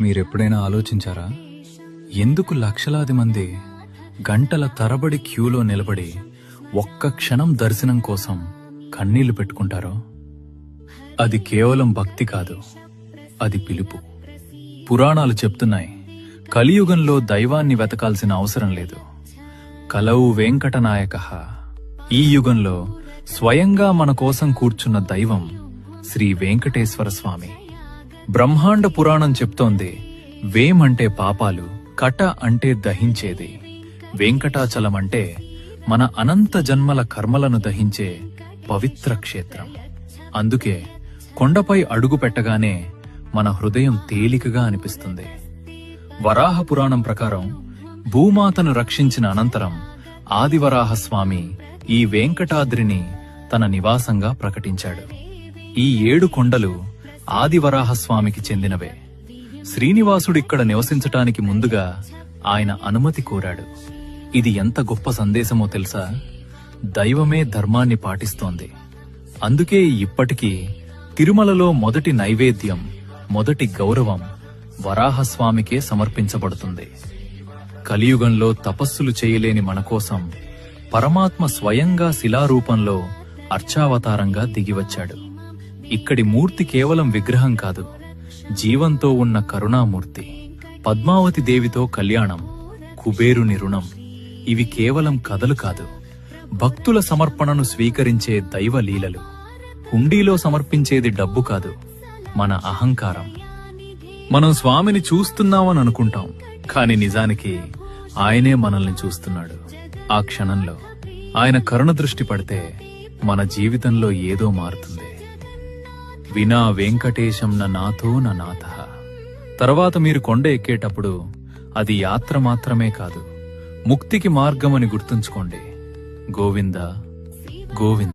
మీరెప్పుడైనా ఆలోచించారా ఎందుకు లక్షలాది మంది గంటల తరబడి క్యూలో నిలబడి ఒక్క క్షణం దర్శనం కోసం కన్నీళ్లు పెట్టుకుంటారో? అది కేవలం భక్తి కాదు, అది పిలుపు. పురాణాలు చెప్తున్నాయి, కలియుగంలో దైవాన్ని వెతకాల్సిన అవసరం లేదు. కలవు వెంకటనాయకః. ఈ యుగంలో స్వయంగా మన కోసం కూర్చున్న దైవం శ్రీ వెంకటేశ్వర స్వామి. బ్రహ్మాండ పురాణం చెప్తోంది, వేం అంటే పాపాలు, కట అంటే దహించేది, వెంకటాచలం అంటే మన అనంత జన్మల కర్మలను దహించే పవిత్ర క్షేత్రం. అందుకే కొండపై అడుగు పెట్టగానే మన హృదయం తేలికగా అనిపిస్తుంది. వరాహ పురాణం ప్రకారం భూమాతను రక్షించిన అనంతరం ఆదివరాహస్వామి ఈ వెంకటాద్రిని తన నివాసంగా ప్రకటించాడు. ఈ 7 కొండలు ఆదివరాహస్వామికి చెందినవే. శ్రీనివాసుడిక్కడ నివసించటానికి ముందుగా ఆయన అనుమతి కోరాడు. ఇది ఎంత గొప్ప సందేశమో తెలుసా? దైవమే ధర్మాన్ని పాటిస్తోంది. అందుకే ఇప్పటికీ తిరుమలలో మొదటి నైవేద్యం, మొదటి గౌరవం వరాహస్వామికే సమర్పించబడుతుంది. కలియుగంలో తపస్సులు చేయలేని మన కోసం పరమాత్మ స్వయంగా శిలారూపంలో అర్చావతారంగా దిగివచ్చాడు. ఇక్కడి మూర్తి కేవలం విగ్రహం కాదు, జీవంతో ఉన్న కరుణామూర్తి. పద్మావతి దేవితో కళ్యాణం, కుబేరుని రుణం, ఇవి కేవలం కథలు కాదు, భక్తుల సమర్పణను స్వీకరించే దైవ లీలలు. హుండీలో సమర్పించేది డబ్బు కాదు, మన అహంకారం. మనం స్వామిని చూస్తున్నామని అనుకుంటాం, కాని నిజానికి ఆయనే మనల్ని చూస్తున్నాడు. ఆ క్షణంలో ఆయన కరుణ దృష్టి పడితే మన జీవితంలో ఏదో మారుతుంది. వినా వెంకటేశం నాథో నాథః. తర్వాత మీరు కొండ ఎక్కేటప్పుడు అది యాత్ర మాత్రమే కాదు, ముక్తికి మార్గమని గుర్తుంచుకోండి. గోవింద గోవింద.